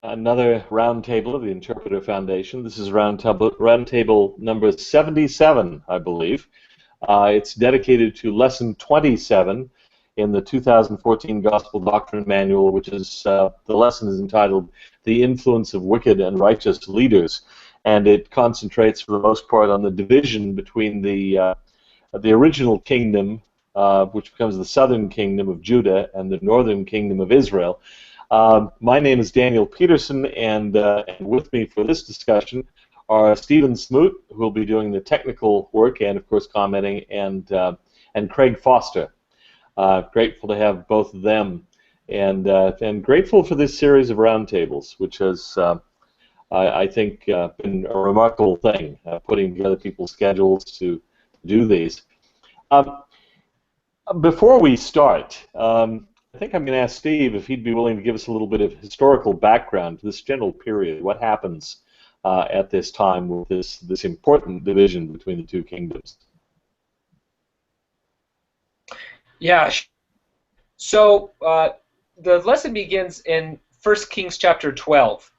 another roundtable of the Interpreter Foundation. This is roundtable number 77, I believe. It's dedicated to lesson 27 in the 2014 Gospel Doctrine Manual, which is, the lesson is entitled The Influence of Wicked and Righteous Leaders. And it concentrates for the most part on the division between the original kingdom, which becomes the southern kingdom of Judah, and the northern kingdom of Israel. My name is Daniel Peterson, and with me for this discussion are Stephen Smoot, who will be doing the technical work and, of course, commenting, and Craig Foster. Grateful to have both of them, and grateful for this series of roundtables, which has, I think, been a remarkable thing, putting together people's schedules to do these. Before we start, I think I'm going to ask Steve if he'd be willing to give us a little bit of historical background to this general period. What happens at this time with this important division between the two kingdoms? Yeah. So the lesson begins in 1 Kings chapter 12,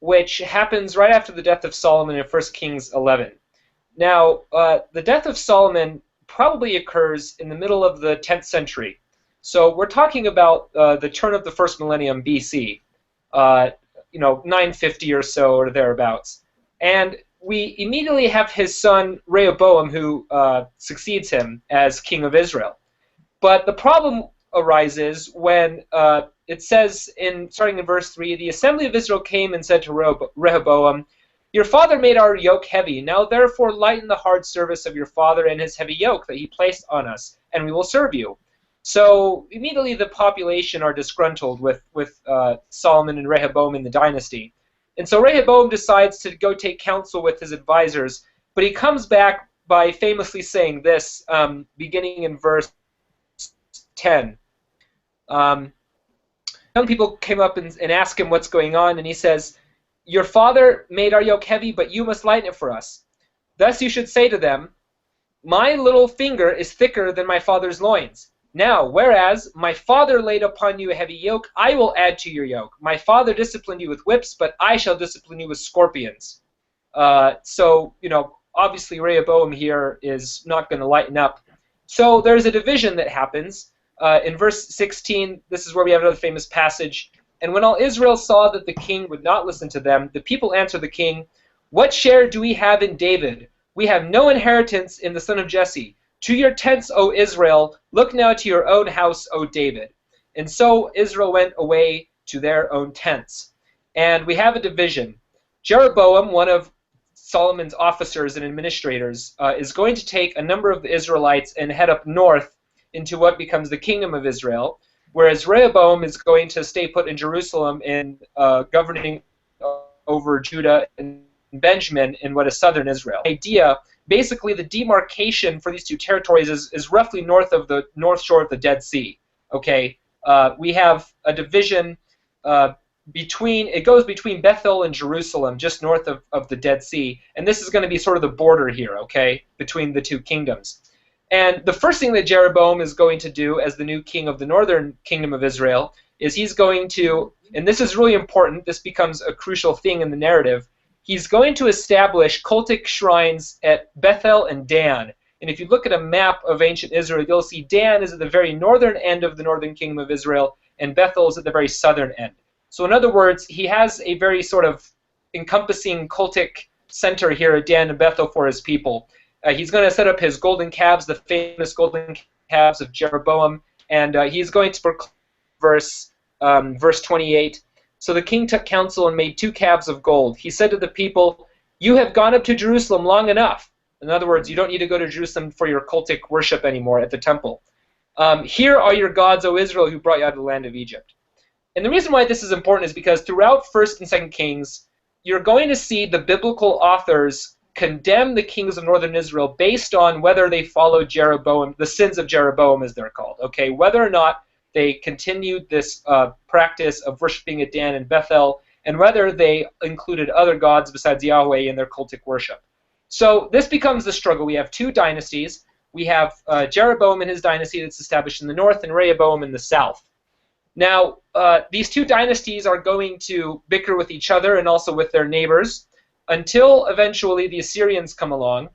which happens right after the death of Solomon in 1 Kings 11. Now, the death of Solomon probably occurs in the middle of the 10th century. So we're talking about the turn of the first millennium BC, 950 or so or thereabouts. And we immediately have his son Rehoboam, who succeeds him as king of Israel. But the problem arises when it says, starting in verse 3, the assembly of Israel came and said to Rehoboam, "Your father made our yoke heavy. Now therefore lighten the hard service of your father and his heavy yoke that he placed on us, and we will serve you." So immediately the population are disgruntled with Solomon and Rehoboam in the dynasty. And so Rehoboam decides to go take counsel with his advisors, but he comes back by famously saying this, beginning in verse 10. Young people came up and asked him what's going on, and he says, "Your father made our yoke heavy, but you must lighten it for us. Thus you should say to them, my little finger is thicker than my father's loins. Now, whereas my father laid upon you a heavy yoke, I will add to your yoke. My father disciplined you with whips, but I shall discipline you with scorpions." So, obviously Rehoboam here is not going to lighten up. So there's a division that happens. In verse 16, this is where we have another famous passage. "And when all Israel saw that the king would not listen to them, the people answered the king, 'What share do we have in David? We have no inheritance in the son of Jesse. To your tents, O Israel, look now to your own house, O David.' And so Israel went away to their own tents." And we have a division. Jeroboam, one of Solomon's officers and administrators, is going to take a number of the Israelites and head up north into what becomes the kingdom of Israel, whereas Rehoboam is going to stay put in Jerusalem and governing over Judah and Benjamin in what is southern Israel. Basically, the demarcation for these two territories is roughly north of the north shore of the Dead Sea. Okay, we have a division it goes between Bethel and Jerusalem, just north of the Dead Sea, and this is going to be sort of the border here, okay, between the two kingdoms. And the first thing that Jeroboam is going to do as the new king of the northern kingdom of Israel is he's going to, and this is really important, this becomes a crucial thing in the narrative, he's going to establish cultic shrines at Bethel and Dan. And if you look at a map of ancient Israel, you'll see Dan is at the very northern end of the northern kingdom of Israel, and Bethel is at the very southern end. So in other words, he has a very sort of encompassing cultic center here at Dan and Bethel for his people. He's going to set up his golden calves, the famous golden calves of Jeroboam, and he's going to proclaim verse 28. "So the king took counsel and made 2 calves of gold. He said to the people, 'You have gone up to Jerusalem long enough.'" In other words, you don't need to go to Jerusalem for your cultic worship anymore at the temple. "Here are your gods, O Israel, who brought you out of the land of Egypt." And the reason why this is important is because throughout 1st and 2nd Kings, you're going to see the biblical authors condemn the kings of northern Israel based on whether they followed Jeroboam, the sins of Jeroboam as they're called, okay? Whether or not they continued this practice of worshiping at Dan and Bethel, and whether they included other gods besides Yahweh in their cultic worship. So this becomes the struggle. We have 2 dynasties. We have Jeroboam and his dynasty that's established in the north, and Rehoboam in the south. Now, these two dynasties are going to bicker with each other and also with their neighbors until eventually the Assyrians come along,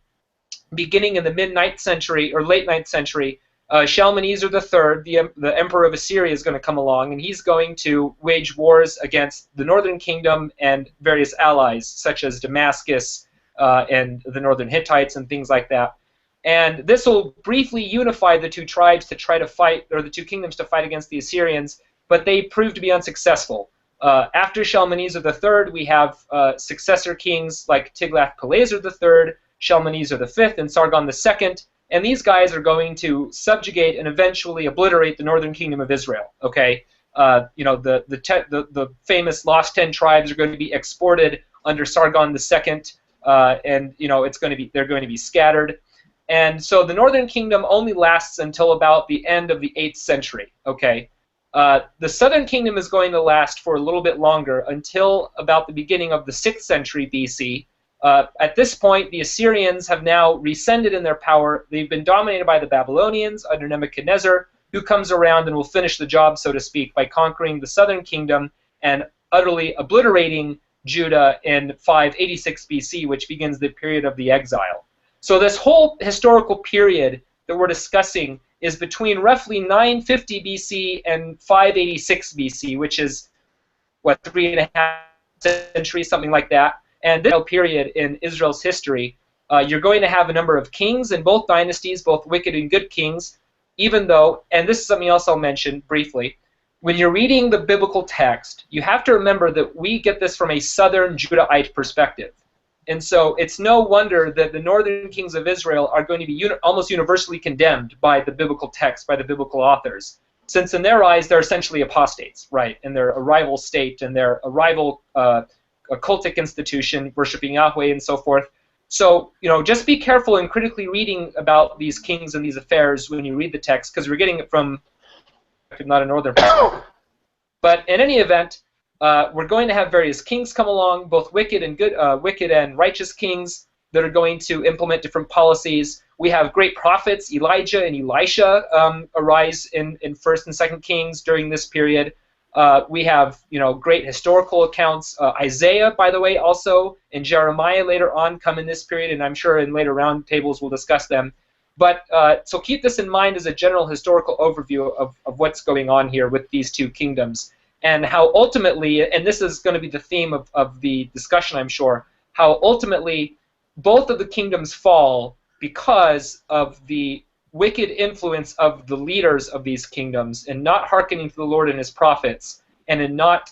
beginning in the mid-9th century or late 9th century. Shalmaneser III, the emperor of Assyria, is going to come along, and he's going to wage wars against the northern kingdom and various allies, such as Damascus and the northern Hittites and things like that. And this will briefly unify the two tribes to try to fight, or the two kingdoms to fight against the Assyrians, but they proved to be unsuccessful. After Shalmaneser III, we have successor kings like Tiglath-Pileser III, Shalmaneser V, and Sargon II, and these guys are going to subjugate and eventually obliterate the northern kingdom of Israel. Okay, the famous lost 10 tribes are going to be exported under Sargon II, and they're going to be scattered. And so the northern kingdom only lasts until about the end of the 8th century. Okay, the southern kingdom is going to last for a little bit longer until about the beginning of the 6th century BC. At this point, the Assyrians have now rescinded in their power. They've been dominated by the Babylonians under Nebuchadnezzar, who comes around and will finish the job, so to speak, by conquering the southern kingdom and utterly obliterating Judah in 586 BC, which begins the period of the exile. So this whole historical period that we're discussing is between roughly 950 BC and 586 BC, which is, what, 3.5 centuries, something like that. And this period in Israel's history, you're going to have a number of kings in both dynasties, both wicked and good kings, even though, and this is something else I'll mention briefly, when you're reading the biblical text, you have to remember that we get this from a southern Judahite perspective. And so it's no wonder that the northern kings of Israel are going to be almost universally condemned by the biblical text, by the biblical authors, since in their eyes they're essentially apostates, right? And they're a rival state, and they're a rival a cultic institution, worshiping Yahweh and so forth. So, just be careful in critically reading about these kings and these affairs when you read the text, because we're getting it from not a northern perspective. But in any event, we're going to have various kings come along, both wicked and righteous kings that are going to implement different policies. We have great prophets, Elijah and Elisha, arise in 1st and 2nd Kings during this period. We have, great historical accounts. Isaiah, by the way, also, and Jeremiah later on come in this period, and I'm sure in later roundtables we'll discuss them. But so keep this in mind as a general historical overview of what's going on here with these two kingdoms, and how ultimately, and this is going to be the theme of the discussion, I'm sure, how ultimately both of the kingdoms fall because of the wicked influence of the leaders of these kingdoms and not hearkening to the Lord and his prophets, and in not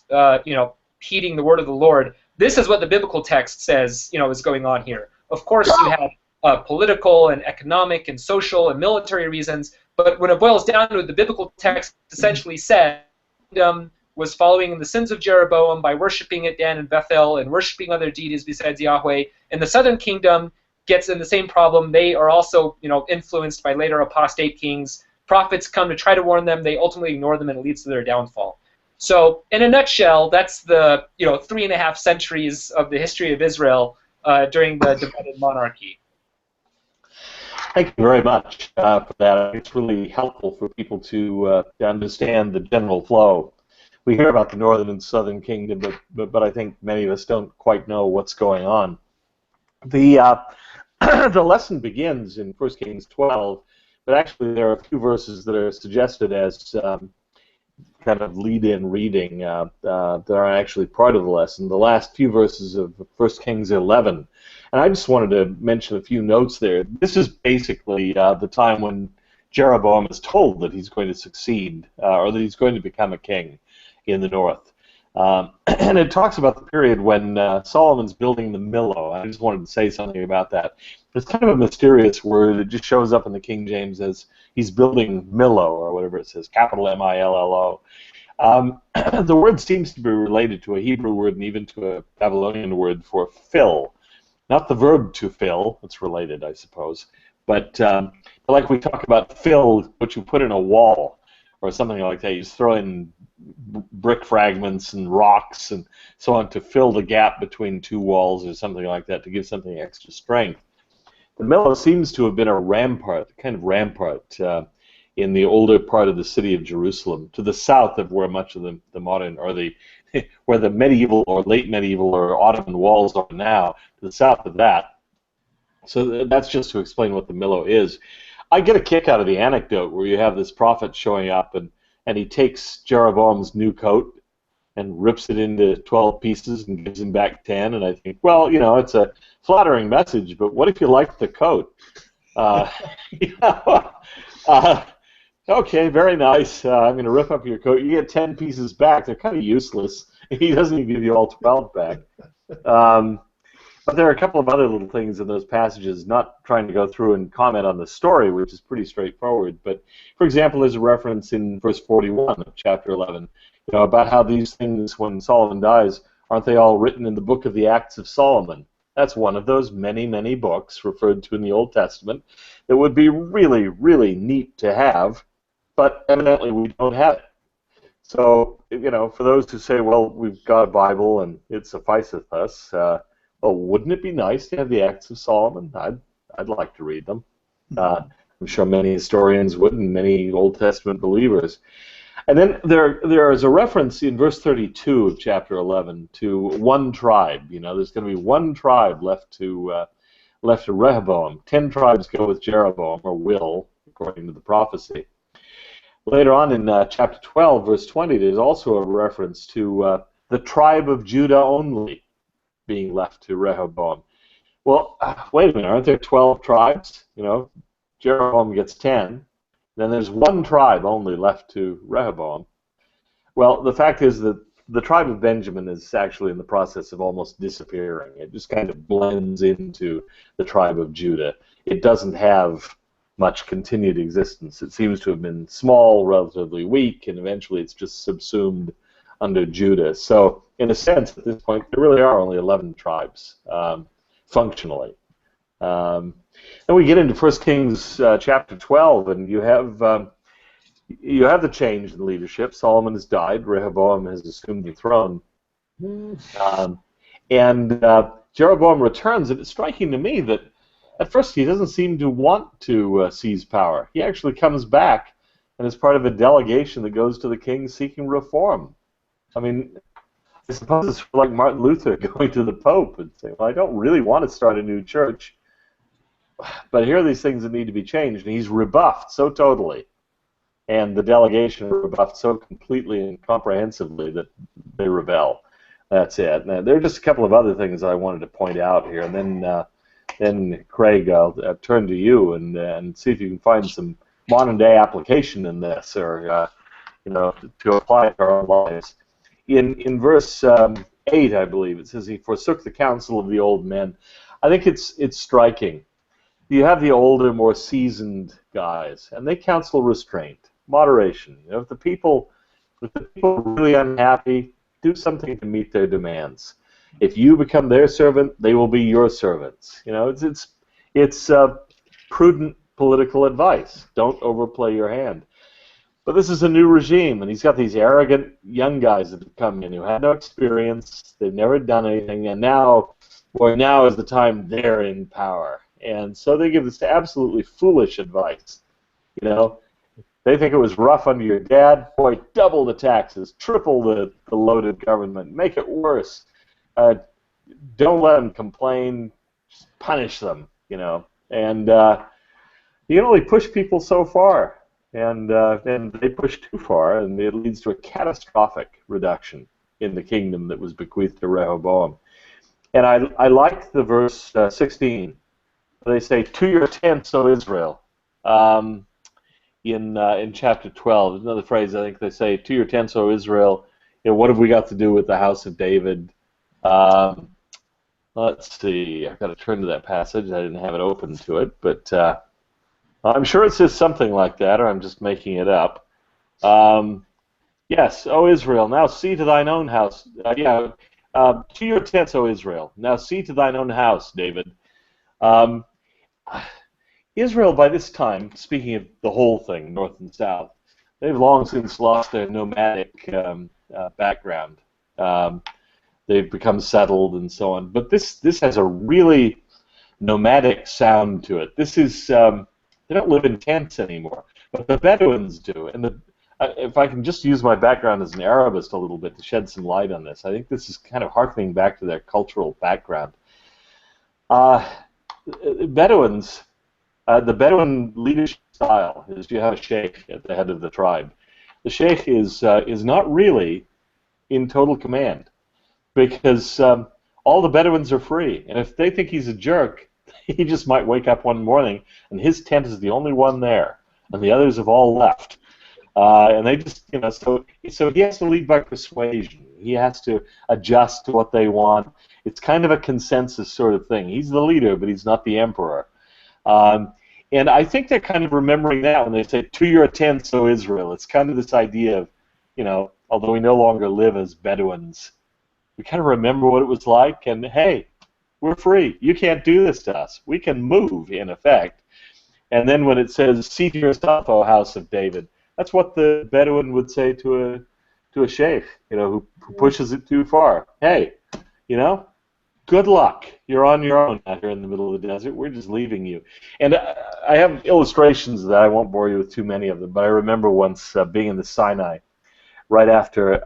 heeding the word of the Lord. This is what the biblical text says is going on here. Of course, you have political and economic and social and military reasons, but when it boils down to it, the biblical text essentially said the kingdom was following in the sins of Jeroboam by worshiping at Dan and Bethel and worshiping other deities besides Yahweh, and the southern kingdom gets in the same problem. They are also, influenced by later apostate kings. Prophets come to try to warn them. They ultimately ignore them, and it leads to their downfall. So, in a nutshell, that's the 3.5 centuries of the history of Israel during the divided monarchy. Thank you very much for that. It's really helpful for people to understand the general flow. We hear about the northern and southern kingdom, but I think many of us don't quite know what's going on. The lesson begins in 1 Kings 12, but actually there are a few verses that are suggested as kind of lead-in reading that are actually part of the lesson. The last few verses of 1 Kings 11. And I just wanted to mention a few notes there. This is basically the time when Jeroboam is told that he's going to succeed, or that he's going to become a king in the north. And it talks about the period when Solomon's building the Millo. I just wanted to say something about that. It's kind of a mysterious word. It just shows up in the King James as he's building Millo, or whatever it says, capital M-I-L-L-O. The word seems to be related to a Hebrew word and even to a Babylonian word for fill. Not the verb to fill, it's related, I suppose. But like we talk about fill, what you put in a wall, or something like that. You just throw in brick fragments and rocks and so on to fill the gap between two walls or something like that, to give something extra strength. The Millo seems to have been a rampart, kind of rampart in the older part of the city of Jerusalem, to the south of where much of the modern, or the where the medieval or late medieval or Ottoman walls are now, to the south of that. So that's just to explain what the Millo is. I get a kick out of the anecdote where you have this prophet showing up, and he takes Jeroboam's new coat and rips it into 12 pieces and gives him back 10, and I think, well, it's a flattering message, but what if you like the coat? You know, okay, very nice. I'm going to rip up your coat. You get 10 pieces back. They're kind of useless. He doesn't even give you all 12 back. But there are a couple of other little things in those passages, not trying to go through and comment on the story, which is pretty straightforward. But, for example, there's a reference in verse 41 of chapter 11, about how these things, when Solomon dies, aren't they all written in the book of the Acts of Solomon? That's one of those many, many books referred to in the Old Testament that would be really, really neat to have, but evidently we don't have it. So, for those who say, well, we've got a Bible and it sufficeth us, well, wouldn't it be nice to have the Acts of Solomon? I'd like to read them. I'm sure many historians would, and many Old Testament believers. And then there is a reference in verse 32 of chapter 11 to one tribe. There's going to be one tribe left to Rehoboam. 10 tribes go with Jeroboam, or will, according to the prophecy. Later on in chapter 12, verse 20, there's also a reference to the tribe of Judah only being left to Rehoboam. Well, wait a minute, aren't there 12 tribes? Jeroboam gets 10. Then there's one tribe only left to Rehoboam. Well, the fact is that the tribe of Benjamin is actually in the process of almost disappearing. It just kind of blends into the tribe of Judah. It doesn't have much continued existence. It seems to have been small, relatively weak, and eventually it's just subsumed under Judah. So, in a sense, at this point, there really are only 11 tribes, functionally. And we get into 1 Kings chapter 12, and you have the change in leadership. Solomon has died. Rehoboam has assumed the throne. And Jeroboam returns, and it's striking to me that at first he doesn't seem to want to seize power. He actually comes back and is part of a delegation that goes to the king seeking reform. I mean, I suppose it's like Martin Luther going to the Pope and saying, well, I don't really want to start a new church, but here are these things that need to be changed. And he's rebuffed so totally, and the delegation rebuffed so completely and comprehensively that they rebel. That's it. Now, there are just a couple of other things I wanted to point out here, and then Craig, I'll turn to you and see if you can find some modern-day application in this, or to apply it to our own lives. In verse 8, I believe, it says, he forsook the counsel of the old men. I think it's striking. You have the older, more seasoned guys, and they counsel restraint, moderation. If the people are really unhappy, do something to meet their demands. If you become their servant, they will be your servants. It's prudent political advice. Don't overplay your hand. But this is a new regime, and he's got these arrogant young guys that have come in who had no experience, they've never done anything, and now is the time they're in power. And so they give this absolutely foolish advice. They think it was rough under your dad. Boy, double the taxes, triple the loaded government, make it worse. Don't let them complain, just punish them, And you can only push people so far. And they push too far, and it leads to a catastrophic reduction in the kingdom that was bequeathed to Rehoboam. And I like the verse 16. They say, "To your tents, O Israel." In chapter 12, there's another phrase. I think they say, "To your tents, O Israel." What have we got to do with the house of David? Let's see. I've got to turn to that passage. I didn't have it open to it, but. I'm sure it says something like that, or I'm just making it up. Yes, O Israel, now see to thine own house. To your tents, O Israel, now see to thine own house, David. Israel, by this time, speaking of the whole thing, north and south, they've long since lost their nomadic background. They've become settled and so on. But this has a really nomadic sound to it. This is... They don't live in tents anymore. but the Bedouins do. And if I can just use my background as an Arabist a little bit to shed some light on this, I think this is kind of harkening back to their cultural background. Bedouins, the Bedouin leadership style is you have a sheikh at the head of the tribe. The sheikh is not really in total command, because all the Bedouins are free, and if they think he's a jerk, he just might wake up one morning and his tent is the only one there, and the others have all left. And they just, so he has to lead by persuasion. He has to adjust to what they want. It's kind of a consensus sort of thing. He's the leader, but he's not the emperor. And I think they're kind of remembering that when they say, "To your tents, O Israel." It's kind of this idea of, although we no longer live as Bedouins, we kind of remember what it was like, and hey, we're free. You can't do this to us. We can move, in effect. And then when it says, "See to yourself, O house of David," that's what the Bedouin would say to a sheikh, who pushes it too far. Hey, good luck. You're on your own out here in the middle of the desert. We're just leaving you. And I have illustrations of that. I won't bore you with too many of them, but I remember once being in the Sinai, right after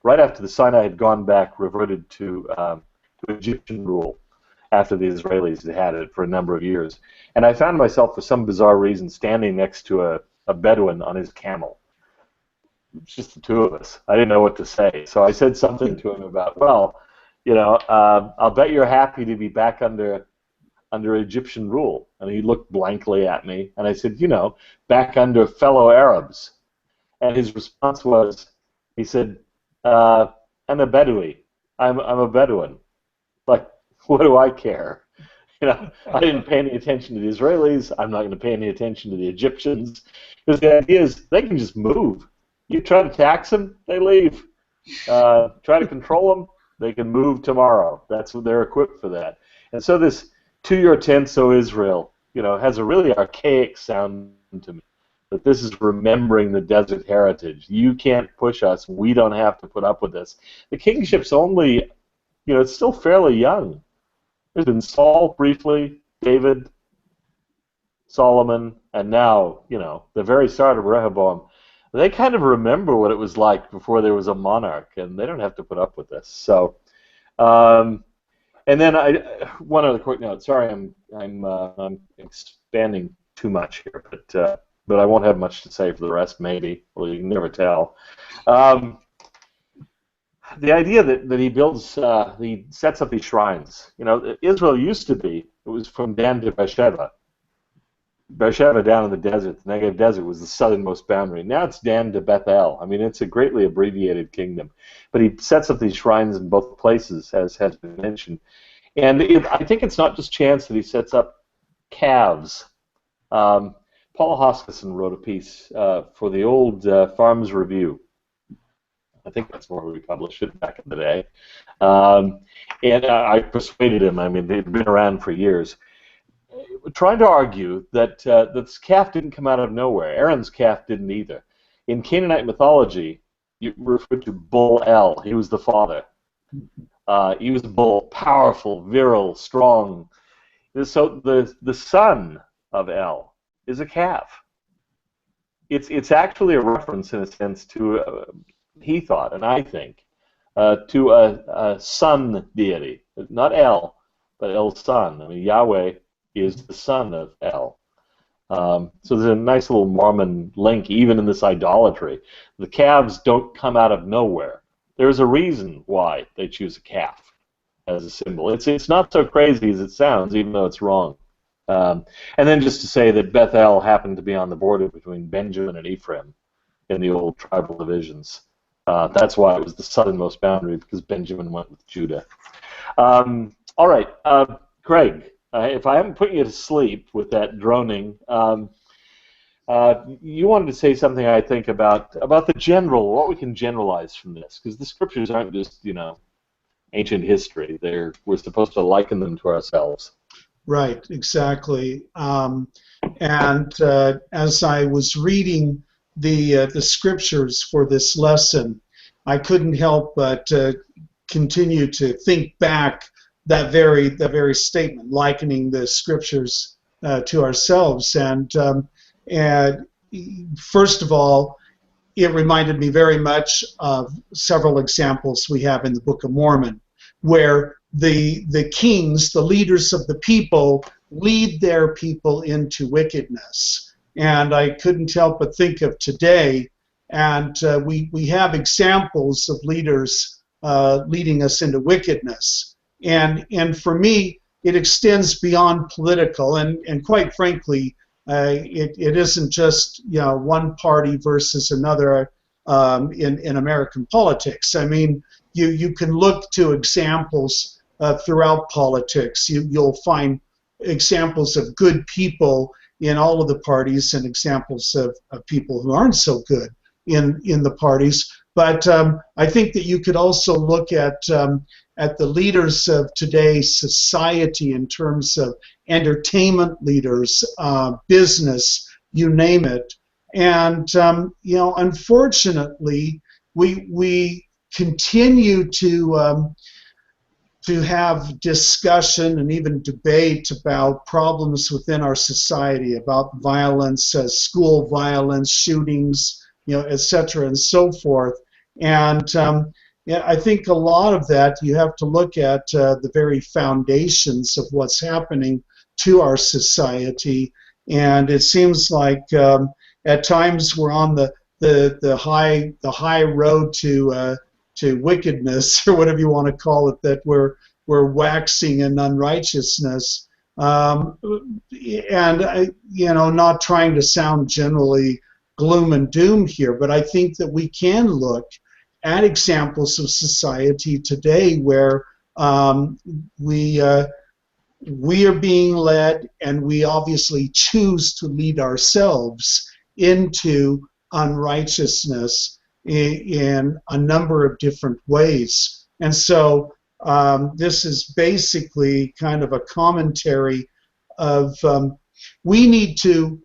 the Sinai had gone back, reverted to Egyptian rule after the Israelis had had it for a number of years. And I found myself, for some bizarre reason, standing next to a Bedouin on his camel. It's just the two of us. I didn't know what to say. So I said something to him about, well, I'll bet you're happy to be back under Egyptian rule. And he looked blankly at me, and I said, back under fellow Arabs. And his response was, he said, I'm a Bedouin. I'm a Bedouin. Like, what do I care? I didn't pay any attention to the Israelis. I'm not going to pay any attention to the Egyptians. Because the idea is they can just move. You try to tax them, they leave. Try to control them, they can move tomorrow. That's what they're equipped for that. And so this "To your tents, O Israel," has a really archaic sound to me. That this is remembering the desert heritage. You can't push us. We don't have to put up with this. The kingship's only, it's still fairly young. There's been Saul briefly, David, Solomon, and now, the very start of Rehoboam. They kind of remember what it was like before there was a monarch, and they don't have to put up with this. So, and then one other quick note. Sorry, I'm expanding too much here, but I won't have much to say for the rest. Maybe, well, you can never tell. The idea that he sets up these shrines. Israel used to be, it was from Dan to Beersheba. Beersheba down in the desert, the Negev desert, was the southernmost boundary. Now it's Dan to Bethel. I mean, it's a greatly abbreviated kingdom. But he sets up these shrines in both places, as has been mentioned. And I think it's not just chance that he sets up calves. Paul Hoskisson wrote a piece for the old Farms Review. I think that's where we published it back in the day. And I persuaded him. I mean, they'd been around for years. Trying to argue that this calf didn't come out of nowhere. Aaron's calf didn't either. In Canaanite mythology, you refer to Bull El. He was the father. He was a bull, powerful, virile, strong. So the son of El is a calf. It's actually a reference, in a sense, to he thought, and I think, to a sun deity, not El, but El's son. I mean, Yahweh is the son of El. So there's a nice little Mormon link, even in this idolatry. The calves don't come out of nowhere. There's a reason why they choose a calf as a symbol. It's not so crazy as it sounds, even though it's wrong. And then just to say that Bethel happened to be on the border between Benjamin and Ephraim in the old tribal divisions. That's why it was the southernmost boundary, because Benjamin went with Judah. All right, Craig. If I haven't put you to sleep with that droning, you wanted to say something, I think, about the general, what we can generalize from this, because the scriptures aren't just, ancient history. We're supposed to liken them to ourselves. Right, exactly. And as I was reading the scriptures for this lesson, I couldn't help but continue to think back that very statement, likening the scriptures to ourselves, and first of all, it reminded me very much of several examples we have in the Book of Mormon, where the kings, the leaders of the people, lead their people into wickedness. And I couldn't help but think of today, and we have examples of leaders leading us into wickedness. And for me, it extends beyond political, and quite frankly, it isn't just one party versus another in American politics. I mean, you can look to examples throughout politics. You'll find examples of good people in all of the parties and examples of people who aren't so good in the parties. But I think that you could also look at the leaders of today's society in terms of entertainment leaders, business, you name it. And unfortunately, we continue to have discussion and even debate about problems within our society, about violence, school violence, shootings, et cetera, and so forth. And I think a lot of that you have to look at the very foundations of what's happening to our society. And it seems like at times we're on the high road to wickedness, or whatever you want to call it, that we're waxing in unrighteousness. And not trying to sound generally gloom and doom here, but I think that we can look at examples of society today where we are being led, and we obviously choose to lead ourselves into unrighteousness in a number of different ways. And so this is basically kind of a commentary of we need to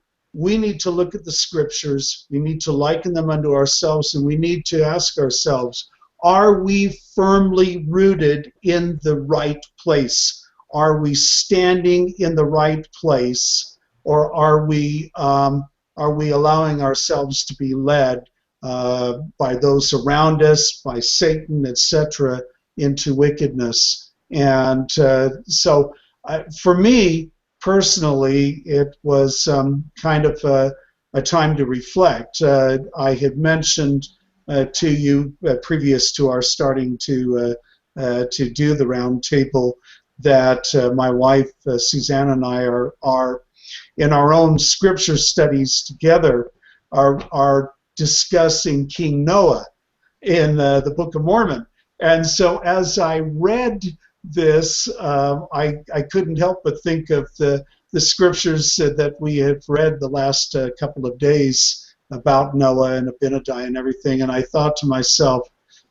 look at the scriptures, we need to liken them unto ourselves, and we need to ask ourselves, are we firmly rooted in the right place? Are we standing in the right place, or are we allowing ourselves to be led by those around us, by Satan, etc., into wickedness? And so for me personally, it was kind of a time to reflect. I had mentioned to you previous to our starting to do the round table that my wife Suzanne and I are in our own scripture studies together are discussing King Noah in the Book of Mormon. And so as I read this, I couldn't help but think of the scriptures that we have read the last couple of days about Noah and Abinadi and everything, and I thought to myself,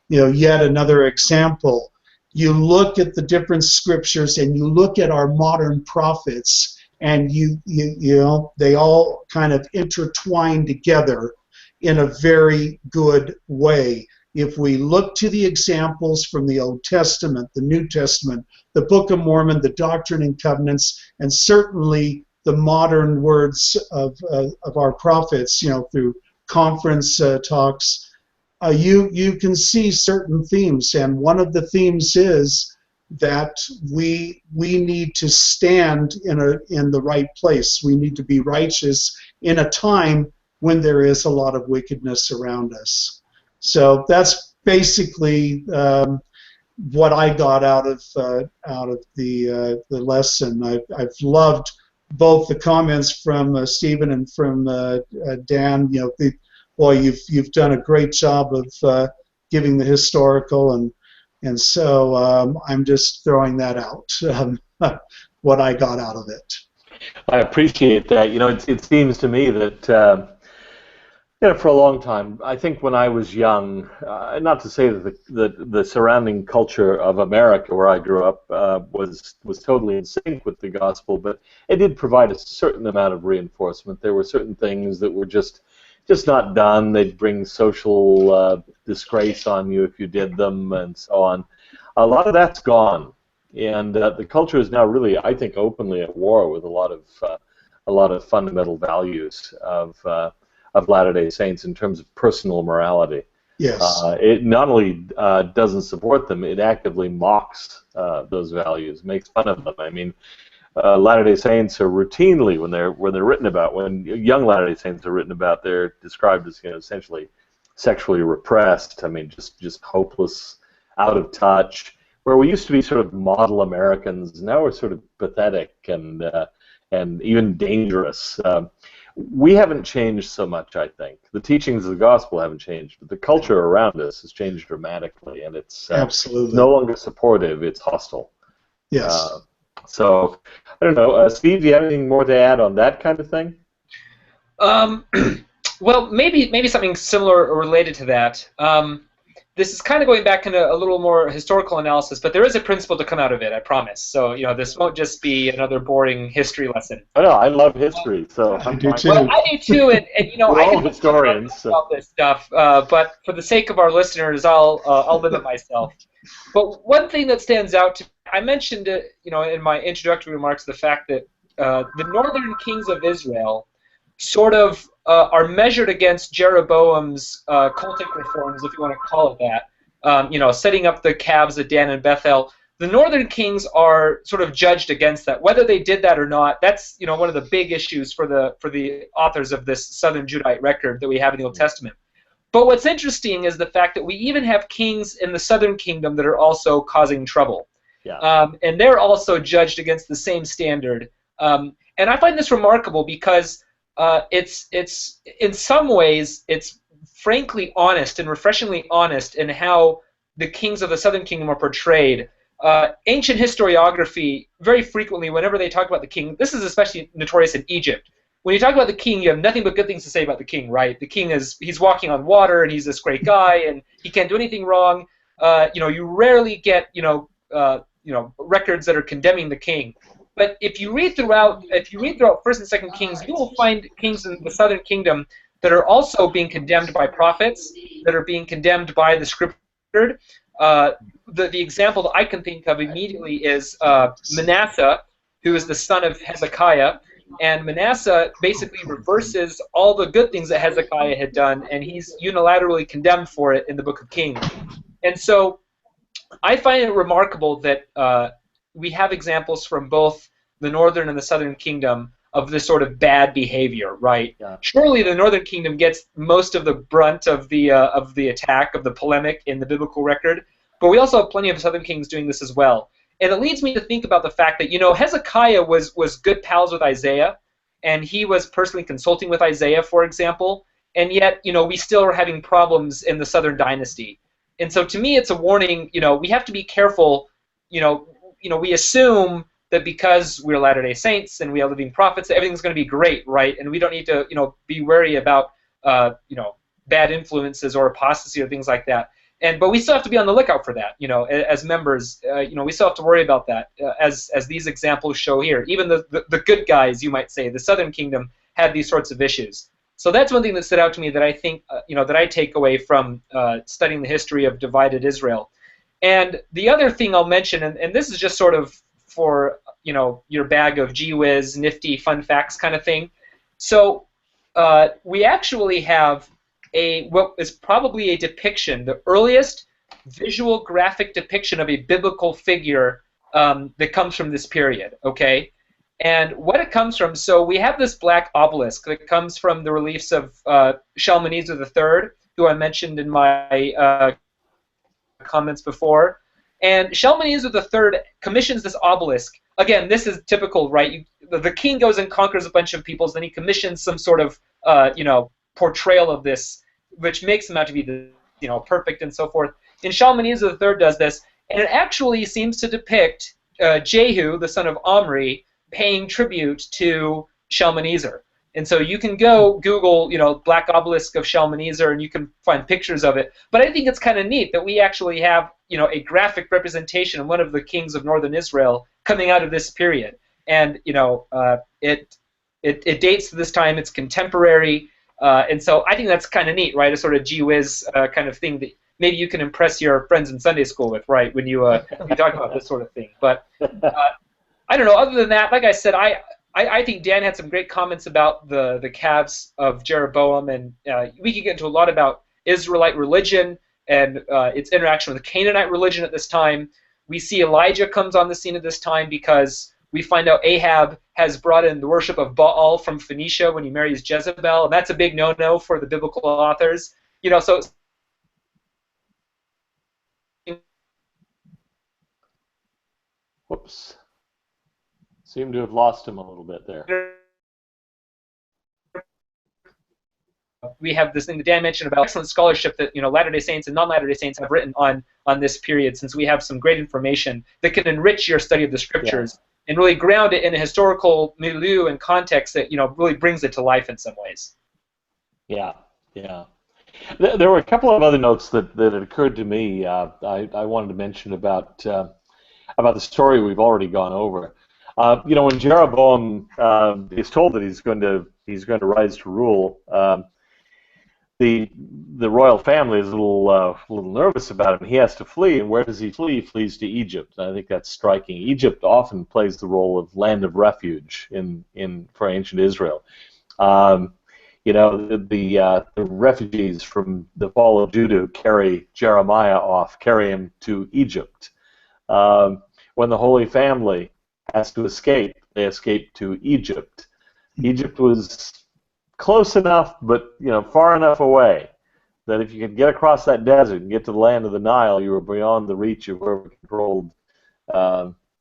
yet another example. You look at the different scriptures and you look at our modern prophets, and they all kind of intertwine together in a very good way. If we look to the examples from the Old Testament, the New Testament, the Book of Mormon, the Doctrine and Covenants, and certainly the modern words of our prophets, through conference talks, you can see certain themes. And one of the themes is that we need to stand in the right place. We need to be righteous in a time when there is a lot of wickedness around us. So that's basically what I got out of the lesson. I've loved both the comments from Stephen and from Dan. You've done a great job of giving the historical, and so I'm just throwing that out. What I got out of it. I appreciate that. It seems to me that. For a long time, I think when I was young, not to say that the surrounding culture of America, where I grew up, was totally in sync with the gospel, but it did provide a certain amount of reinforcement. There were certain things that were just not done. They'd bring social disgrace on you if you did them, and so on. A lot of that's gone, and the culture is now really, I think, openly at war with a lot of fundamental values of of Latter-day Saints in terms of personal morality. Yes. It not only doesn't support them, it actively mocks those values, makes fun of them. I mean, Latter-day Saints are routinely, when they're written about, when young Latter-day Saints are written about, they're described as, essentially sexually repressed. I mean, just hopeless, out of touch. Where we used to be sort of model Americans, now we're sort of pathetic and even dangerous. We haven't changed so much, I think. The teachings of the gospel haven't changed, but the culture around us has changed dramatically, and it's Absolutely no longer supportive, it's hostile. Yes. So, I don't know. Steve, do you have anything more to add on that kind of thing? Well, maybe something similar or related to that. This is kind of going back into a little more historical analysis, but there is a principle to come out of it, I promise. So, this won't just be another boring history lesson. I know, I love history, so I do too. Well, I do too, and we're I all can historians. about this stuff, but for the sake of our listeners, I'll limit myself. But one thing that stands out to I mentioned it, in my introductory remarks, the fact that the northern kings of Israel sort of are measured against Jeroboam's cultic reforms, if you want to call it that. Setting up the calves at Dan and Bethel. The northern kings are sort of judged against that. Whether they did that or not, that's one of the big issues for the authors of this Southern Judite record that we have in the Old Testament. But what's interesting is the fact that we even have kings in the southern kingdom that are also causing trouble. Yeah. And they're also judged against the same standard. And I find this remarkable because it's in some ways it's frankly honest and refreshingly honest in how the kings of the southern kingdom are portrayed. Ancient historiography, very frequently, whenever they talk about the king, this is especially notorious in Egypt. When you talk about the king, you have nothing but good things to say about the king, right? The king he's walking on water, and he's this great guy, and he can't do anything wrong. You rarely get records that are condemning the king. But if you read throughout First and Second Kings, you will find kings in the southern kingdom that are also being condemned by prophets, that are being condemned by the Scripture. The example that I can think of immediately is Manasseh, who is the son of Hezekiah. And Manasseh basically reverses all the good things that Hezekiah had done, and he's unilaterally condemned for it in the Book of Kings. And so I find it remarkable that we have examples from both the northern and the southern kingdom of this sort of bad behavior, right? Yeah. Surely the northern kingdom gets most of the brunt of the attack, of the polemic in the biblical record, but we also have plenty of southern kings doing this as well. And it leads me to think about the fact that, Hezekiah was good pals with Isaiah, and he was personally consulting with Isaiah, for example, and yet, we still are having problems in the southern dynasty. And so to me, it's a warning, we have to be careful, we assume that because we're Latter-day Saints and we are living prophets, that everything's going to be great, right? And we don't need to, be wary about, bad influences or apostasy or things like that. But we still have to be on the lookout for that, as members. We still have to worry about that, as these examples show here. Even the good guys, you might say, the Southern Kingdom had these sorts of issues. So that's one thing that stood out to me that I think, that I take away from studying the history of divided Israel. And the other thing I'll mention, and this is just sort of for your bag of gee whiz, nifty, fun facts kind of thing. So we actually have what is probably a depiction, the earliest visual graphic depiction of a biblical figure that comes from this period, okay? And what it comes from, so we have this black obelisk that comes from the reliefs of Shalmaneser III, who I mentioned in my comments before. And Shalmaneser III commissions this obelisk. Again, this is typical, right? The king goes and conquers a bunch of peoples, then he commissions some sort of, portrayal of this, which makes him out to be, perfect and so forth. And Shalmaneser III does this, and it actually seems to depict Jehu, the son of Omri, paying tribute to Shalmaneser. And so you can go Google, Black Obelisk of Shalmaneser, and you can find pictures of it. But I think it's kind of neat that we actually have, a graphic representation of one of the kings of northern Israel coming out of this period. And, it dates to this time. It's contemporary. And so I think that's kind of neat, right? A sort of gee whiz kind of thing that maybe you can impress your friends in Sunday school with, right? When you talk about this sort of thing. But I don't know. Other than that, like I said, I think Dan had some great comments about the calves of Jeroboam, and we could get into a lot about Israelite religion and its interaction with the Canaanite religion at this time. We see Elijah comes on the scene at this time because we find out Ahab has brought in the worship of Baal from Phoenicia when he marries Jezebel, and that's a big no-no for the biblical authors. You know, so Whoops. Seem to have lost him a little bit there. we have this thing that Dan mentioned about excellent scholarship that Latter-day Saints and non-Latter-day Saints have written on this period, since we have some great information that can enrich your study of the Scriptures and really ground it in a historical milieu and context that really brings it to life in some ways. Yeah, yeah. There were a couple of other notes that had occurred to me. I wanted to mention about the story we've already gone over. When Jeroboam is told that he's going to rise to rule, the royal family is a little nervous about him. He has to flee, and where does he flee? He flees to Egypt. I think that's striking. Egypt often plays the role of land of refuge for ancient Israel. The refugees from the fall of Judah who carry Jeremiah off, carry him to Egypt. When the Holy Family has to escape, they escape to Egypt. Egypt was close enough, but far enough away that if you could get across that desert and get to the land of the Nile, you were beyond the reach of whoever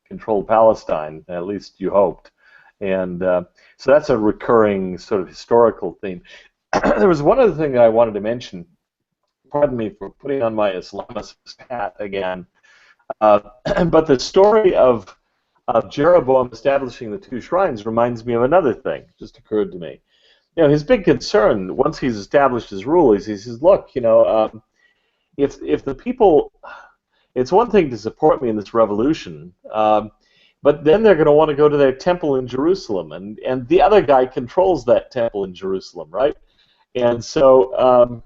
controlled Palestine. At least you hoped. And so that's a recurring sort of historical theme. There was one other thing that I wanted to mention. Pardon me for putting on my Islamist hat again. But the story of Jeroboam establishing the two shrines reminds me of another thing. Just occurred to me. His big concern once he's established his rule is he says, look, if the people, it's one thing to support me in this revolution, but then they're going to want to go to their temple in Jerusalem, and the other guy controls that temple in Jerusalem, right? And so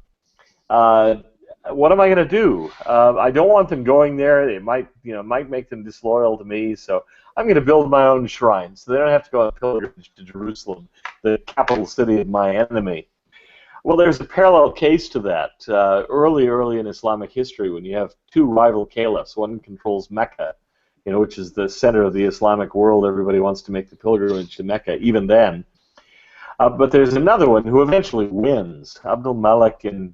what am I going to do? I don't want them going there. It might make them disloyal to me. So I'm going to build my own shrine, so they don't have to go on pilgrimage to Jerusalem, the capital city of my enemy. Well, there's a parallel case to that. Early in Islamic history, when you have two rival caliphs, one controls Mecca, which is the center of the Islamic world. Everybody wants to make the pilgrimage to Mecca, even then. But there's another one who eventually wins, Abdul Malik in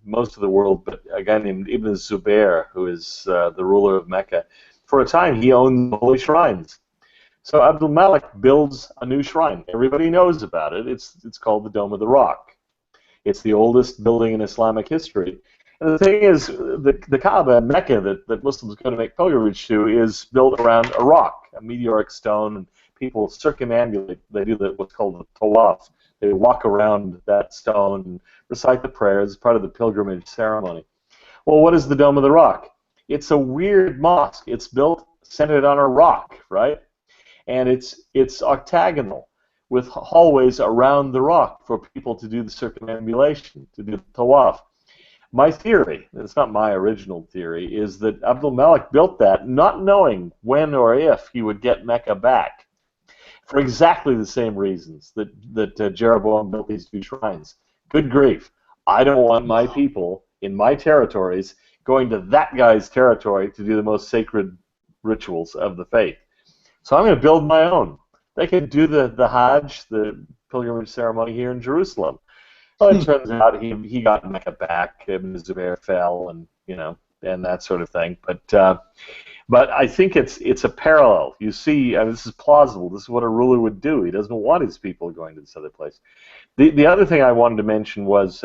most of the world, but a guy named Ibn Zubair, who is the ruler of Mecca. For a time, he owned the holy shrines. So Abdul Malik builds a new shrine. Everybody knows about it. It's called the Dome of the Rock. It's the oldest building in Islamic history. And the thing is, the Kaaba in Mecca that Muslims go to make pilgrimage to is built around a rock, a meteoric stone, and people circumambulate. They do what's called the tawaf. They walk around that stone and recite the prayers as part of the pilgrimage ceremony. Well, what is the Dome of the Rock? It's a weird mosque. It's built centered on a rock, right? And it's octagonal with hallways around the rock for people to do the circumambulation, to do the tawaf. My theory, it's not my original theory, is that Abdul Malik built that not knowing when or if he would get Mecca back, for exactly the same reasons that Jeroboam built these two shrines. Good grief. I don't want my people in my territories going to that guy's territory to do the most sacred rituals of the faith. So I'm going to build my own. They can do the Hajj, the pilgrimage ceremony here in Jerusalem. Well, it turns out he got Mecca back. Ibn Zubair fell, and that sort of thing. But I think it's a parallel. You see, this is plausible. This is what a ruler would do. He doesn't want his people going to this other place. The other thing I wanted to mention was,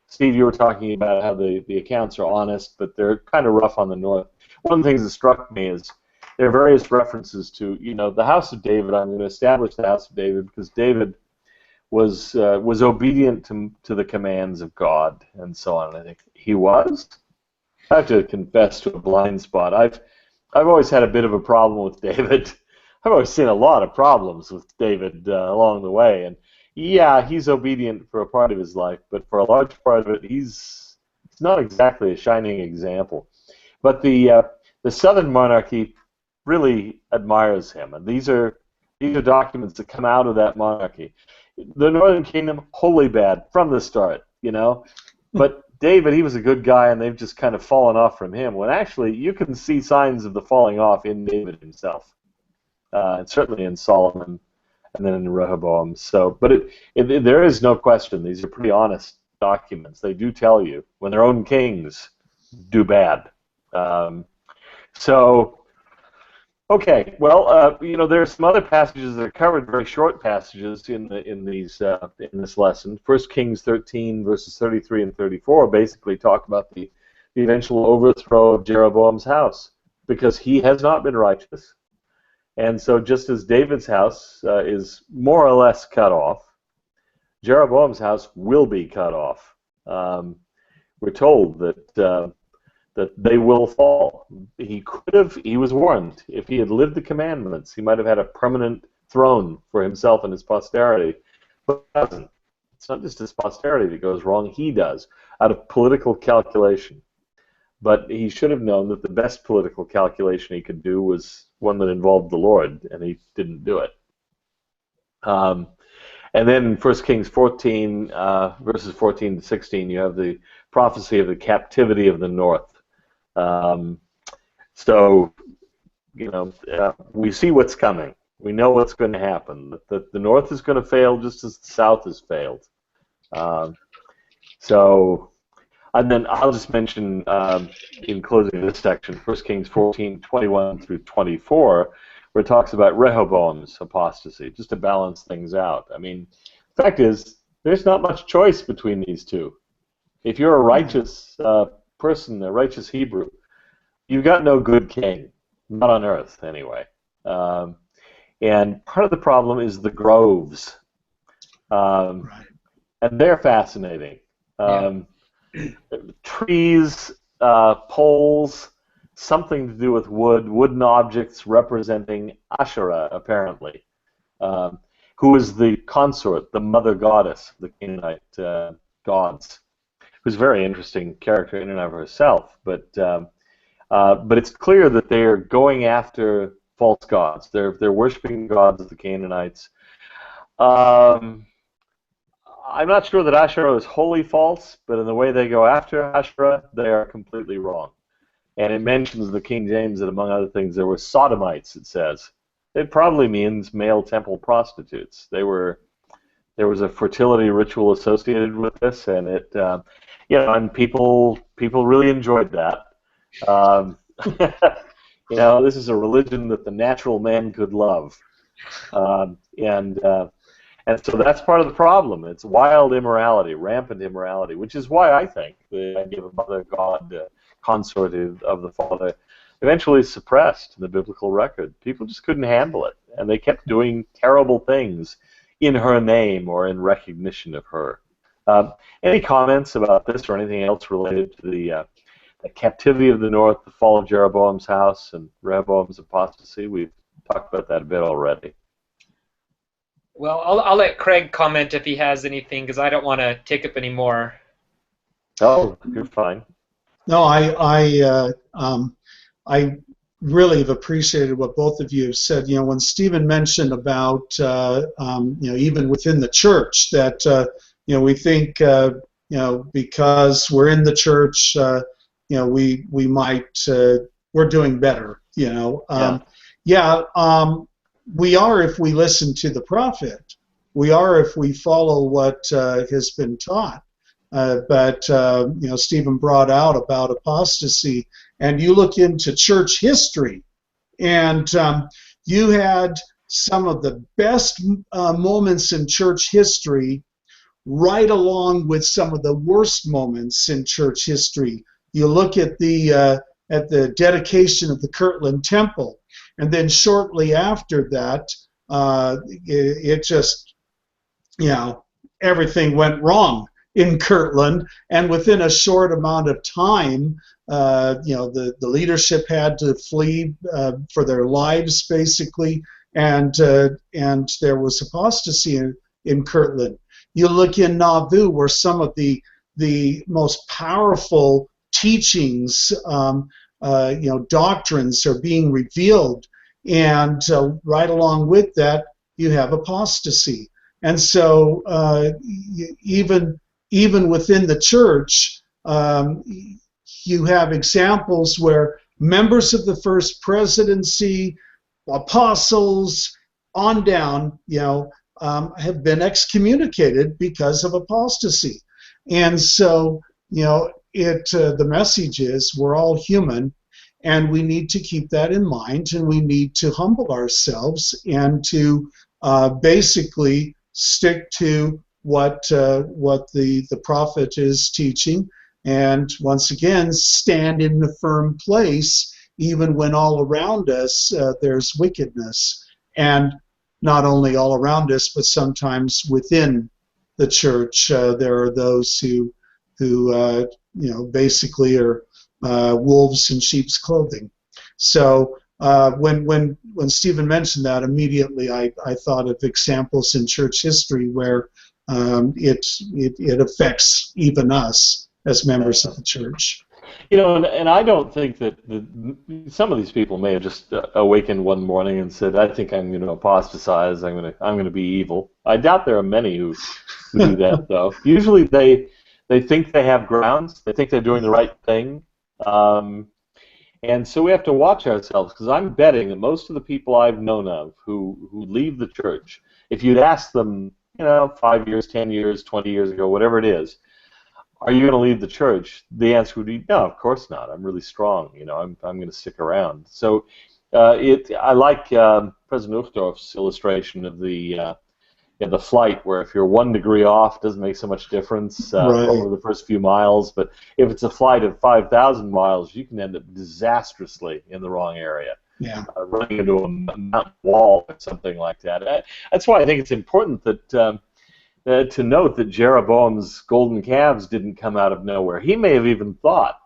Steve, you were talking about how the accounts are honest, but they're kind of rough on the north. One of the things that struck me is there are various references to, the house of David. I'm going to establish the house of David because David was obedient to the commands of God and so on. I think he was. I have to confess to a blind spot. I've always had a bit of a problem with David. I've always seen a lot of problems with David along the way, and yeah, he's obedient for a part of his life, but for a large part of it, he's not exactly a shining example. But the southern monarchy really admires him, and these are These are documents that come out of that monarchy. The Northern Kingdom, wholly bad from the start, you know. But David, he was a good guy, and they've just kind of fallen off from him. When actually, you can see signs of the falling off in David himself, and certainly in Solomon, and then in Rehoboam. So, but there is no question. These are pretty honest documents. They do tell you when their own kings do bad. Okay. Well, you know, there are some other passages that are covered, very short passages in this lesson. 1 Kings 13 verses 33 and 34 basically talk about the eventual overthrow of Jeroboam's house because he has not been righteous, and so just as David's house is more or less cut off, Jeroboam's house will be cut off. We're told that they will fall. He was warned. If he had lived the commandments, he might have had a permanent throne for himself and his posterity. But he doesn't. It's not just his posterity that goes wrong. He does, out of political calculation. But he should have known that the best political calculation he could do was one that involved the Lord, and he didn't do it. And then in 1 Kings 14, verses 14 to 16, you have the prophecy of the captivity of the north. So, you know, we see what's coming. We know what's going to happen. That the north is going to fail just as the south has failed. And then I'll just mention in closing this section, 1 Kings 14, 21 through 24, where it talks about Rehoboam's apostasy, just to balance things out. I mean, the fact is, there's not much choice between these two. If you're a righteous person, a righteous Hebrew, you've got no good king, not on earth anyway. And part of the problem is the groves, and they're fascinating. Trees, poles, something to do with wood, wooden objects representing Asherah, apparently, who is the consort, the mother goddess of the Canaanite gods, who's a very interesting character in and of herself. But it's clear that they are going after false gods. They're worshiping gods of the Canaanites. I'm not sure that Asherah is wholly false, but in the way they go after Asherah, they are completely wrong. And it mentions in the King James that, among other things, there were sodomites, it says. It probably means male temple prostitutes. There was a fertility ritual associated with this, and it, and people really enjoyed that. This is a religion that the natural man could love, and so that's part of the problem. It's wild immorality, rampant immorality, which is why I think the idea of a mother god, consort of the father, eventually suppressed in the biblical record. People just couldn't handle it, and they kept doing terrible things in her name or in recognition of her. Any comments about this or anything else related to the captivity of the north, the fall of Jeroboam's house, and Rehoboam's apostasy? We've talked about that a bit already. Well, I'll let Craig comment if he has anything, because I don't want to take up any more. Oh, you're fine. No, I really have appreciated what both of you have said. You know, when Stephen mentioned about even within the church that we think because we're in the church, we might we're doing better. We are if we listen to the prophet. We are if we follow what has been taught. But Stephen brought out about apostasy, and you look into church history, and you had some of the best moments in church history right along with some of the worst moments in church history. You look at the dedication of the Kirtland Temple, and then shortly after that, it just, everything went wrong in Kirtland, and within a short amount of time, the leadership had to flee for their lives, basically, and there was apostasy in Kirtland. You look in Nauvoo, where some of the most powerful teachings, doctrines are being revealed, and right along with that, you have apostasy. And so even within the church, you have examples where members of the first presidency, apostles, on down, have been excommunicated because of apostasy. And so, the message is we're all human, and we need to keep that in mind, and we need to humble ourselves and to basically stick to what the prophet is teaching, and once again stand in the firm place even when all around us there's wickedness, and not only all around us but sometimes within the church there are those who basically are wolves in sheep's clothing. So when Stephen mentioned that, immediately I thought of examples in church history where it affects even us as members of the church. And I don't think that some of these people may have just awakened one morning and said, "I think I'm going to apostatize. I'm going to be evil." I doubt there are many who do that, though. Usually they think they have grounds. They think they're doing the right thing. And so we have to watch ourselves, because I'm betting that most of the people I've known of who leave the church, if you'd ask them, 5 years, 10 years, 20 years ago, whatever it is, are you going to leave the church? The answer would be, no, of course not. I'm really strong. I'm going to stick around. So I like President Uchtdorf's illustration of the flight, where if you're 1 degree off, it doesn't make so much difference over the first few miles. But if it's a flight of 5,000 miles, you can end up disastrously in the wrong area. Yeah. Running into a mountain wall or something like that. That's why I think it's important that to note that Jeroboam's golden calves didn't come out of nowhere. He may have even thought,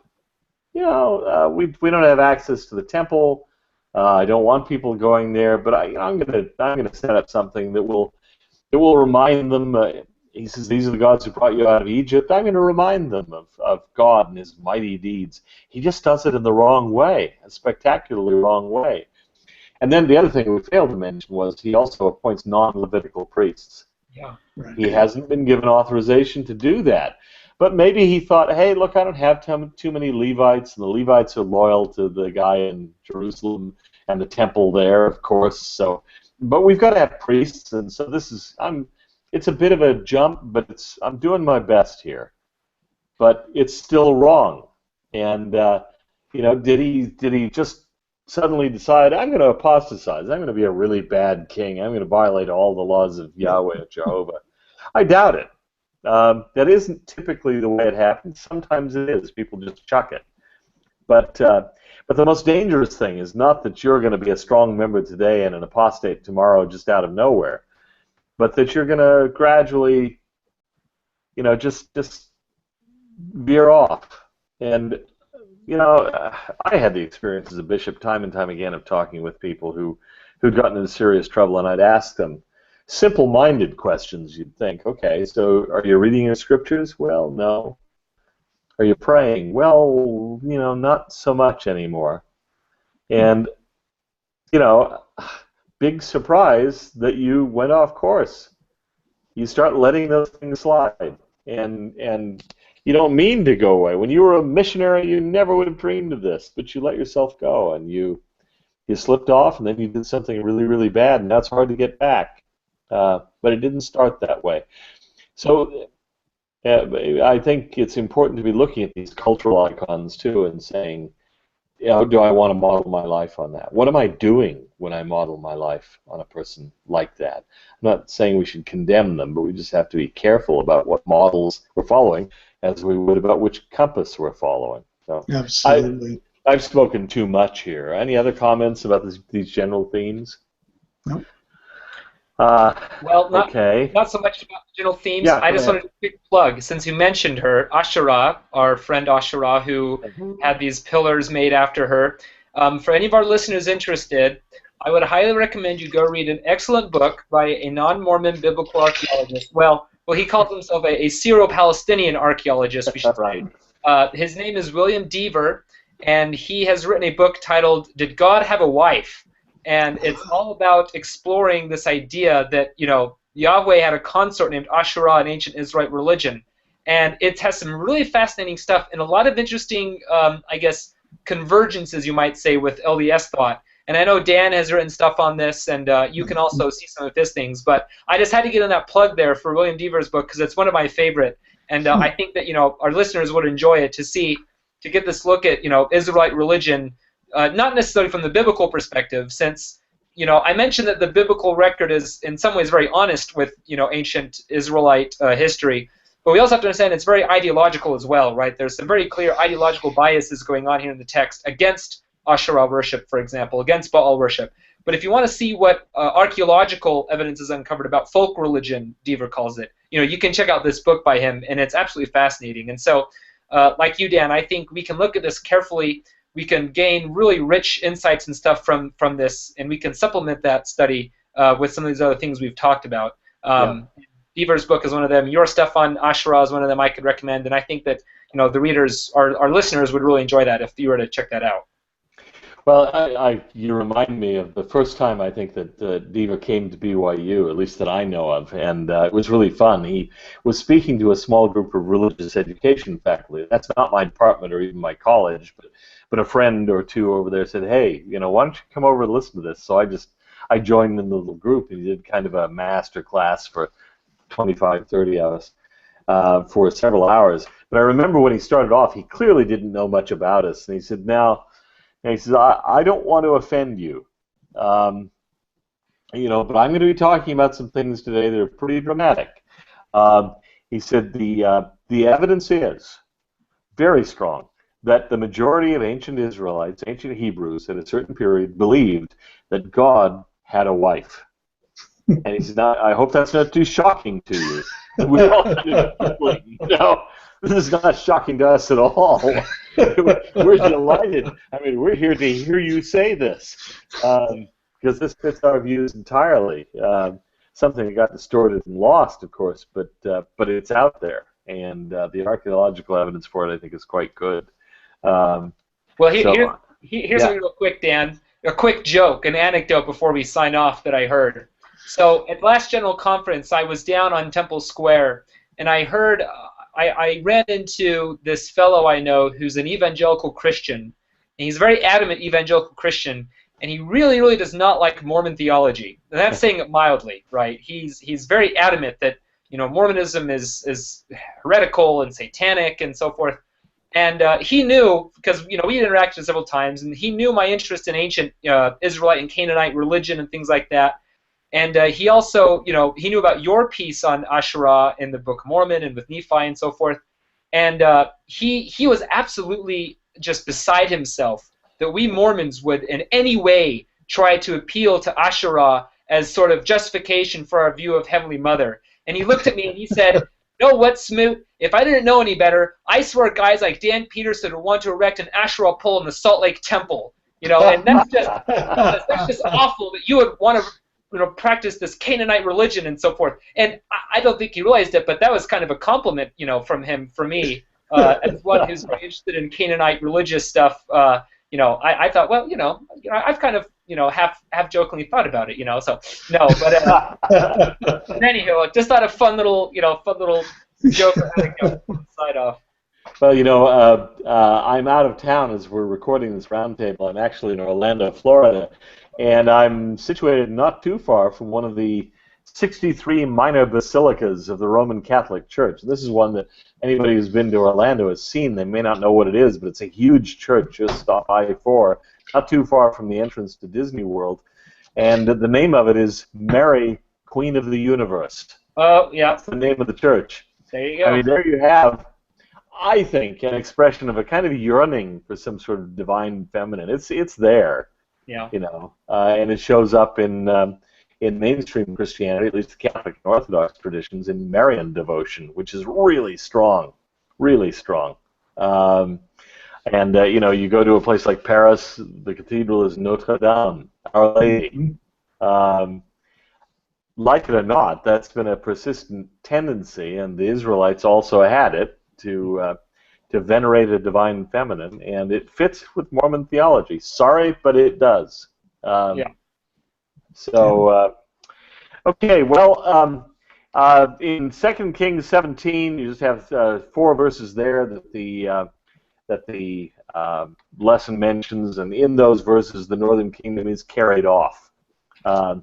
we don't have access to the temple. I don't want people going there, but I'm going to set up something that will remind them. He says, "These are the gods who brought you out of Egypt." I'm going to remind them of God and His mighty deeds. He just does it in the wrong way, a spectacularly wrong way. And then the other thing we failed to mention was he also appoints non-Levitical priests. Yeah. Right. He hasn't been given authorization to do that. But maybe he thought, hey, look, I don't have too many Levites, and the Levites are loyal to the guy in Jerusalem and the temple there, of course. But we've got to have priests, and so it's a bit of a jump, but I'm doing my best here. But it's still wrong. And did he just suddenly decide, I'm going to apostatize, I'm going to be a really bad king, I'm going to violate all the laws of Yahweh or Jehovah? I doubt it. That isn't typically the way it happens. Sometimes it is. People just chuck it. But the most dangerous thing is not that you're going to be a strong member today and an apostate tomorrow just out of nowhere, but that you're going to gradually, just veer off. And I had the experience as a bishop time and time again of talking with people who'd gotten into serious trouble, and I'd ask them simple-minded questions. You'd think, okay, so are you reading your scriptures? Well, no. Are you praying? Well, not so much anymore. And, big surprise that you went off course. You start letting those things slide, and you don't mean to go away. When you were a missionary, you never would have dreamed of this, but you let yourself go, and you slipped off, and then you did something really, really bad, and that's hard to get back. But it didn't start that way. So I think it's important to be looking at these cultural icons, too, and saying, do I want to model my life on that? What am I doing when I model my life on a person like that? I'm not saying we should condemn them, but we just have to be careful about what models we're following, as we would about which compass we're following. So absolutely. I've spoken too much here. Any other comments about these general themes? No. Well, not so much about the general themes. Yeah, I just wanted a quick plug, since you mentioned her, Asherah, our friend Asherah, who had these pillars made after her. For any of our listeners interested, I would highly recommend you go read an excellent book by a non-Mormon biblical archaeologist. Well, he calls himself a Syro-Palestinian archaeologist, we should say. His name is William Deaver, and he has written a book titled "Did God Have a Wife?" and it's all about exploring this idea that, you know, Yahweh had a consort named Asherah in ancient Israelite religion. And it has some really fascinating stuff and a lot of interesting, I guess, convergences, you might say, with LDS thought. And I know Dan has written stuff on this, and you can also see some of his things. But I just had to get in that plug there for William Deaver's book because it's one of my favorite. And I think that, you know, our listeners would enjoy it to get this look at, you know, Israelite religion, not necessarily from the biblical perspective, since, you know, I mentioned that the biblical record is in some ways very honest with, you know, ancient Israelite history. But we also have to understand it's very ideological as well, right? There's some very clear ideological biases going on here in the text against Asherah worship, for example, against Baal worship. But if you want to see what archaeological evidence is uncovered about folk religion, Deaver calls it, you know, you can check out this book by him, and it's absolutely fascinating. And so, like you, Dan, I think we can look at this carefully. We can gain really rich insights and stuff from this, and we can supplement that study with some of these other things we've talked about. Deaver's book is one of them. Your stuff on Asherah is one of them I could recommend, and I think that, you know, the readers, our listeners, would really enjoy that if you were to check that out. Well, you remind me of the first time I think that Deaver came to BYU, at least that I know of, and it was really fun. He was speaking to a small group of religious education faculty. That's not my department or even my college, but a friend or two over there said, "Hey, you know, why don't you come over and listen to this?" So I joined in the little group, and he did kind of a master class for 25, 30 hours for several hours. But I remember when he started off, he clearly didn't know much about us, and he said, and he says, I don't want to offend you, you know, but I'm going to be talking about some things today that are pretty dramatic. He said the evidence is very strong that the majority of ancient Israelites, ancient Hebrews at a certain period, believed that God had a wife. And he said, I hope that's not too shocking to you. And we all this is not shocking to us at all. We're delighted. I mean, we're here to hear you say this because this fits our views entirely. Something that got distorted and lost, of course, but it's out there, and the archaeological evidence for it, I think, is quite good. Well, here's something real quick, Dan. A quick joke, an anecdote before we sign off that I heard. So at last General Conference, I was down on Temple Square, and I heard, I ran into this fellow I know who's an evangelical Christian, and he's a very adamant evangelical Christian, and he really, really does not like Mormon theology. And that's saying it mildly, right? He's very adamant that, you know, Mormonism is heretical and satanic and so forth. And he knew, because, you know, we interacted several times, and he knew my interest in ancient Israelite and Canaanite religion and things like that. And he also, you know, he knew about your piece on Asherah in the Book of Mormon and with Nephi and so forth. And he was absolutely just beside himself that we Mormons would in any way try to appeal to Asherah as sort of justification for our view of Heavenly Mother. And he looked at me and he said, "You know what, Smoot? If I didn't know any better, I swear guys like Dan Peterson would want to erect an Asherah pole in the Salt Lake Temple." You know, and that's just awful that you would want to, you know, practice this Canaanite religion and so forth. And I don't think he realized it, but that was kind of a compliment, you know, from him for me as one who's very interested in Canaanite religious stuff. You know, I thought, well, you know, I've kind of, you know, half jokingly thought about it, you know. So no, but anyhow, just thought a fun little joke side off. Well, you know, I'm out of town as we're recording this roundtable. I'm actually in Orlando, Florida, and I'm situated not too far from one of the 63 minor basilicas of the Roman Catholic Church. This is one that anybody who's been to Orlando has seen. They may not know what it is, but it's a huge church just off I-4, not too far from the entrance to Disney World. And the name of it is Mary, Queen of the Universe. Oh, yeah. That's the name of the church. There you go. I mean, there you have, I think, an expression of a kind of yearning for some sort of divine feminine. It's there. Yeah. You know, and it shows up in mainstream Christianity, at least the Catholic and Orthodox traditions, in Marian devotion, which is really strong, really strong. And you know, you go to a place like Paris, the cathedral is Notre Dame, Our Lady. Like it or not, that's been a persistent tendency, and the Israelites also had it to venerate a divine feminine, and it fits with Mormon theology. Sorry, but it does. Yeah. So, okay, well, in 2 Kings 17, you just have 4 verses there that the lesson mentions, and in those verses, the northern kingdom is carried off by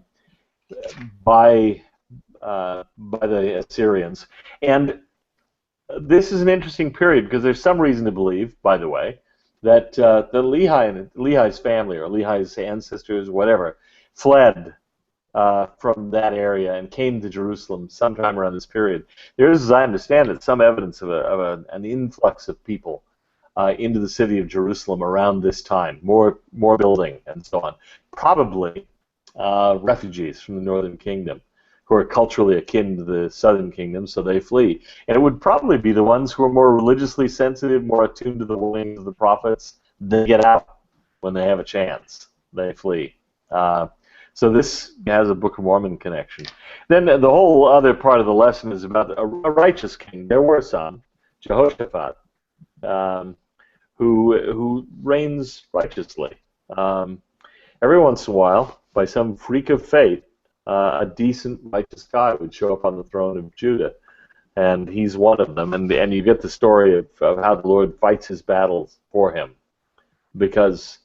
the Assyrians. And this is an interesting period because there's some reason to believe, by the way, that Lehi's family or Lehi's ancestors, whatever, fled from that area and came to Jerusalem sometime around this period. There is, as I understand it, some evidence of an influx of people into the city of Jerusalem around this time, more building and so on. Probably refugees from the northern kingdom who are culturally akin to the southern kingdom, so they flee. And it would probably be the ones who are more religiously sensitive, more attuned to the warnings of the prophets. They get out when they have a chance. They flee. So this has a Book of Mormon connection. Then the whole other part of the lesson is about a righteous king. There were some, Jehoshaphat, who reigns righteously. Every once in a while, by some freak of fate, a decent, righteous guy would show up on the throne of Judah, and he's one of them. And you get the story of how the Lord fights his battles for him, because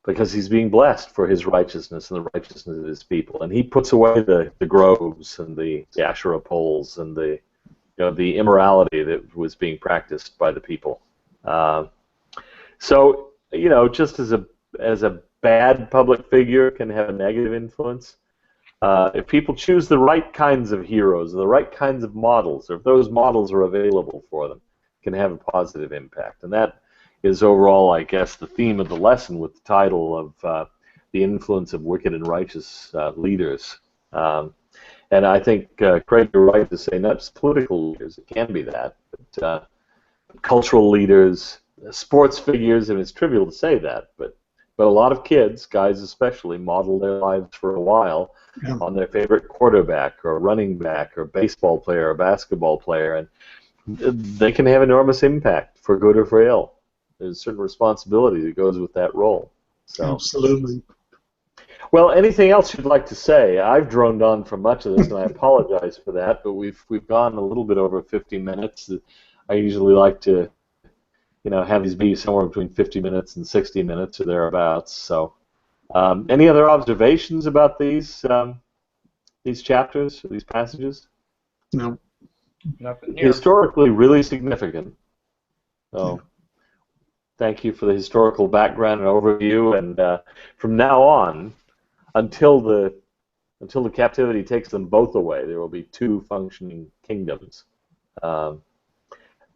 he's being blessed for his righteousness and the righteousness of his people, and he puts away the groves and the Asherah poles and the immorality that was being practiced by the people. So just as a bad public figure can have a negative influence, if people choose the right kinds of heroes, the right kinds of models, or if those models are available for them, it can have a positive impact. And that is overall, I guess, the theme of the lesson with the title of the influence of wicked and righteous leaders. And I think, Craig, you're right to say not just political leaders, it can be that, but cultural leaders, sports figures, and it's trivial to say that, but a lot of kids, guys especially, model their lives for a while on their favorite quarterback or running back or baseball player or basketball player, and they can have enormous impact for good or for ill. There's a certain responsibility that goes with that role. So. Absolutely. Well, anything else you'd like to say? I've droned on for much of this, and I apologize for that, but we've gone a little bit over 50 minutes. I usually like to have these be somewhere between 50 minutes and 60 minutes or thereabouts. So, any other observations about these chapters, or these passages? No. Nothing here. Historically, really significant. So, thank you for the historical background and overview. And from now on, until the captivity takes them both away, there will be 2 functioning kingdoms.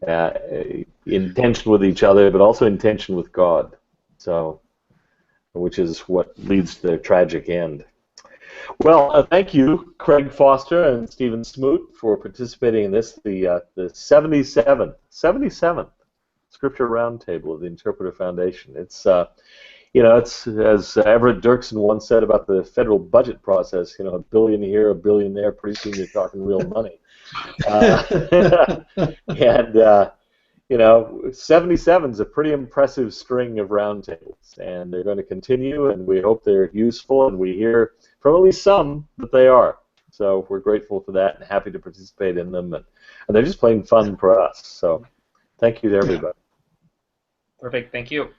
In tension with each other, but also in tension with God. So, which is what leads to their tragic end. Well, thank you, Craig Foster and Stephen Smoot, for participating in this, the 77th Scripture Roundtable of the Interpreter Foundation. It's it's as Everett Dirksen once said about the federal budget process. $1 billion here, $1 billion there. Pretty soon you're talking real money. And 77 is a pretty impressive string of roundtables, and they're going to continue, and we hope they're useful, and we hear from at least some that they are. So we're grateful for that and happy to participate in them, and they're just plain fun for us. So thank you to everybody. Perfect. Thank you.